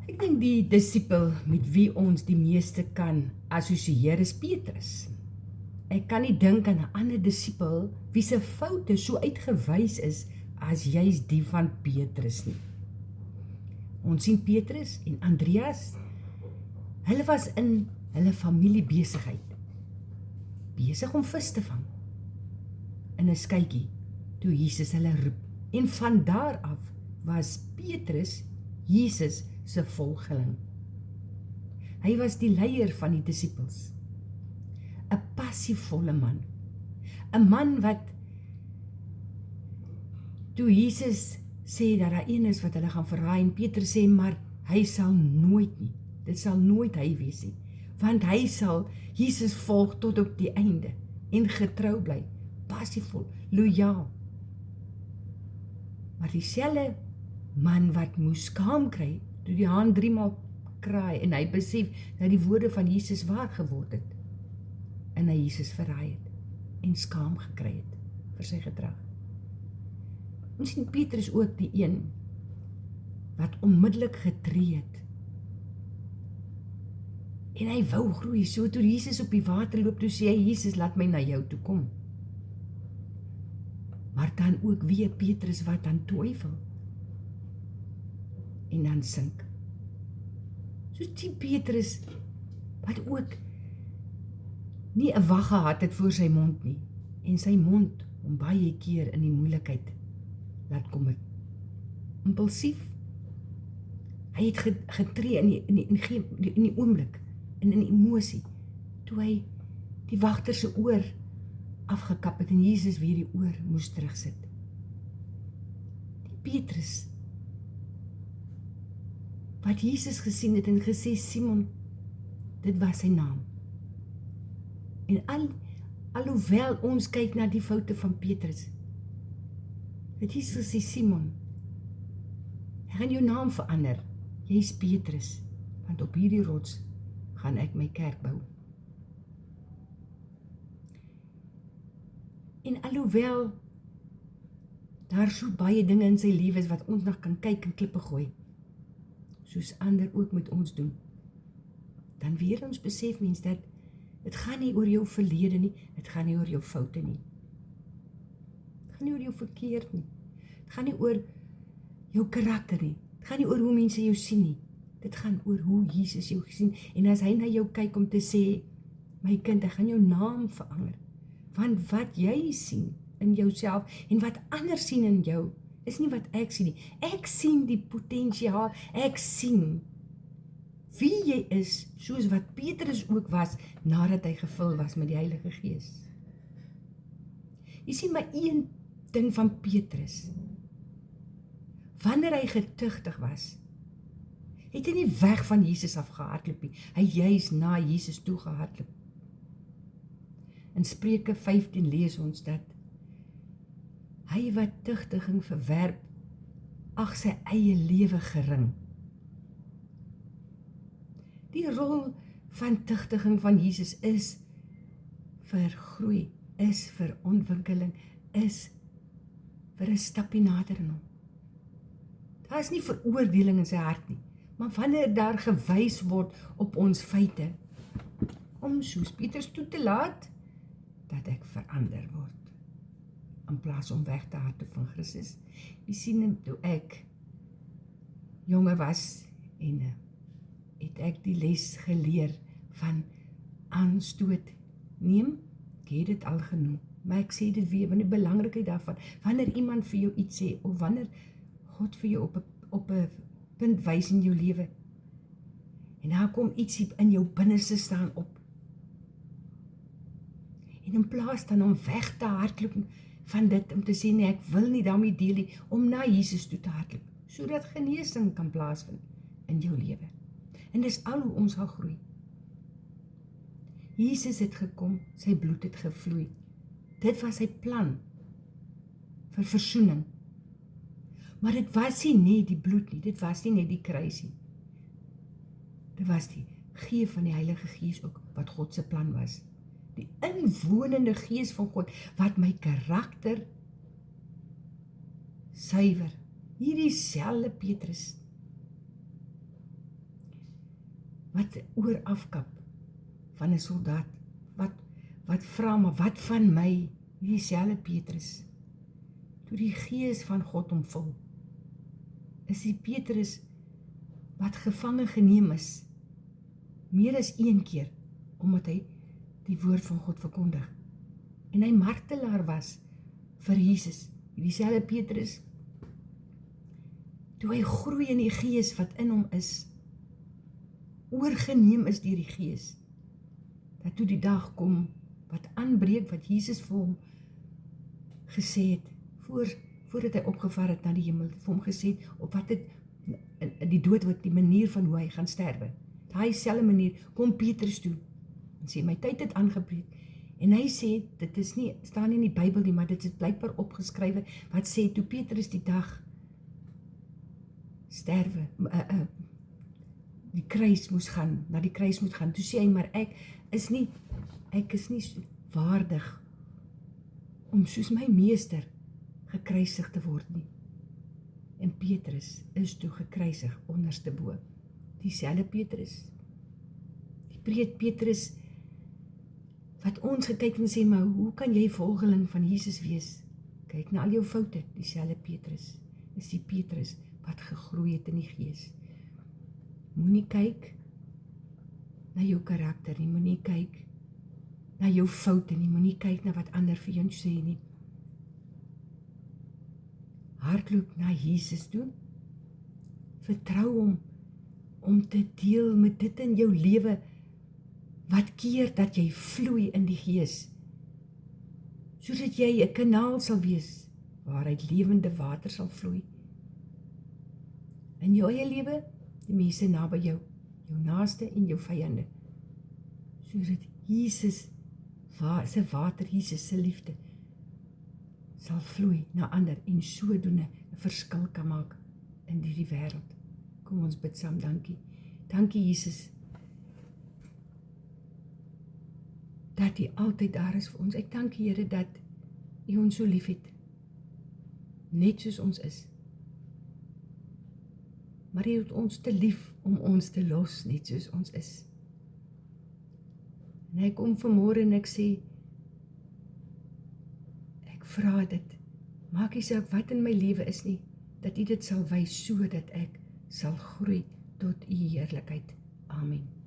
Ek dink die disipel met wie ons die meeste kan assosieer is Petrus. Ek kan nie dink aan 'n ander disipel wie se foute so uitgewys is as juis die van Petrus nie. Ons sien Petrus en Andreas, hulle was in hulle familiebesigheid, besig om vis te vang in 'n skytjie toe Jesus hulle roep. En van daar af was Petrus Jesus se volgeling. Hy was die leier van die disippels, 'n passievolle man, 'n man wat toe Jesus sê dat daar een is wat hulle gaan verraai en Petrus sê, maar hy sal nooit nie, dit sal nooit hy wees nie, want hy sal Jesus volg tot op die einde en getrou bly, passievol, loyaal. Maar dieselfde man wat moes skaam kry toe die haan 3 maal kraai en hy besef dat die woorde van Jesus waar geword het en hy Jesus verraai het en skaam gekry het vir sy gedrag. Ons sien Petrus ook die een wat onmiddellik getree het en hy wou groei, so toe Jesus op die water loop, toe sê hy, Jesus, laat my na jou toe kom. Maar dan ook weer Petrus wat dan twyfel en dan sink. Soos die Petrus wat ook nie 'n wag gehad het voor sy mond nie en sy mond hom baie keer in die moeilikheid laat kom het. Impulsief. Hy het getree in die oomblik en in emosie toe hy die wagter se oor afgekap het en Jesus weer die oor moes terugsit. Die Petrus wat Jesus gesien het en gesê, Simon, dit was sy naam. En alhoewel ons kyk na die foute van Petrus, het Jesus gesê, Simon, ek gaan jou naam verander, jy is Petrus, want op hierdie rots gaan ek my kerk bou. En alhoewel daar so baie dinge in sy lewe is wat ons nog kan kyk en klippe gooi, soos ander ook met ons doen, dan weer ons besef mens dat het gaan nie oor jou verlede nie, het gaan nie oor jou foute nie. Het gaan nie oor jou verkeerd nie. Het gaan nie oor jou karakter nie. Het gaan nie oor hoe mense jou sien nie. Dit gaan oor hoe Jesus jou sien. En as hy na jou kyk om te sê, my kind, ek gaan jou naam verander. Want wat jy sien in jouself en wat ander sien in jou, is nie wat ek sien nie. Ek sien die potensiaal, ek sien wie jy is, soos wat Petrus ook was, nadat hy gevul was met die Heilige Gees. Jy sien maar een ding van Petrus, wanneer hy getugtig was, het hy nie weg van Jesus af gehardloop nie, hy juis na Jesus toe gehardloop. In Spreuke 15 lees ons dat hy wat tugtiging verwerp, ag sy eie lewe gering. Die rol van tugtiging van Jesus is vir groei, is vir ontwikkeling, is vir 'n stapie nader in hom. Daar is nie veroordeling in sy hart nie, maar wanneer daar gewys word op ons feite, om soos Petrus toe te laat, dat ek verander word, in plaas om weg te harte van Christus. Jy sien, toe ek jonger was, en het ek die les geleer van aanstoot neem, ek het dit al genoem, maar ek sê dit weer, want die belangrikheid daarvan, wanneer iemand vir jou iets sê, of wanneer God vir jou op 'n punt wys in jou lewe, en daar kom iets in jou binneste staan op, en in plaas dan om weg te hardloop van dit, om te sê, nee, ek wil nie daarmee deel nie, om na Jesus toe te hardloop, sodat genesing kan plaasvind in jou lewe. En dis al hoe ons gaan groei. Jesus het gekom, sy bloed het gevloei. Dit was sy plan vir versoening. Maar dit was nie net die bloed nie, dit was nie net die kruis nie. Dit was die gee van die Heilige Gees ook, wat God se plan was. Die inwonende Gees van God, wat my karakter suiwer. Hierdie selfde Petrus, wat oor afkap van 'n soldaat, wat vra, maar wat van my, dieselfde Petrus, toe die Gees van God hom vul, is die Petrus wat gevange geneem is, meer as een keer, omdat hy die woord van God verkondig, en hy martelaar was vir Jesus, dieselfde Petrus, toe hy groei in die Gees wat in hom is, oorgeneem is deur die Gees, dat toe die dag kom, wat aanbreek, wat Jesus vir hom gesê het, voordat hy opgevaar het na die hemel, vir hom gesê het, op wat het, die dood wat die manier van hoe hy gaan sterwe, daai selfde manier, kom Petrus toe, en sê, my tyd het aangebreek, en hy sê, dit is nie, staan nie in die Bybel nie, maar dit is blykbaar opgeskrywe, wat sê, toe Petrus die dag sterwe, die kruis moes gaan, na die kruis moet gaan, toe sê hy, maar ek is nie waardig, om soos my meester gekruisig te word nie. En Petrus is toe gekruisig onderste bo. Dieselfde Petrus. Die Petrus wat ons gekyk en sê, maar hoe kan jy volgeling van Jesus wees? Kyk na al jou foute, dieselfde Petrus. Is die Petrus wat gegroei het in die Gees. Moenie kyk na jou karakter nie, moenie kyk na jou foute nie, moenie kyk na wat ander vir jou sê nie. Hardloop na Jesus toe, vertrou hom om te deel met dit in jou lewe, wat keer dat jy vloei in die Gees, sodat jy 'n kanaal sal wees, waaruit lewende water sal vloei. In jou eie lewe, die mense naby jou, jou naaste en jou vyande, sodat Jesus se water, Jesus se liefde, sal vloei na ander en sodoende 'n verskil kan maak in hierdie wêreld. Kom ons bid saam, dankie. Dankie Jesus, dat U altyd daar is vir ons. Ek dank U, Here, dat U ons so lief het, net soos ons is. Maar U het ons te lief om ons te los, net soos ons is. En ek kom vanmôre en ek sê, ek vra dit, maak nie saak wat in my lewe is nie, dat U dit sal wys, sodat ek sal groei tot U heerlikheid. Amen.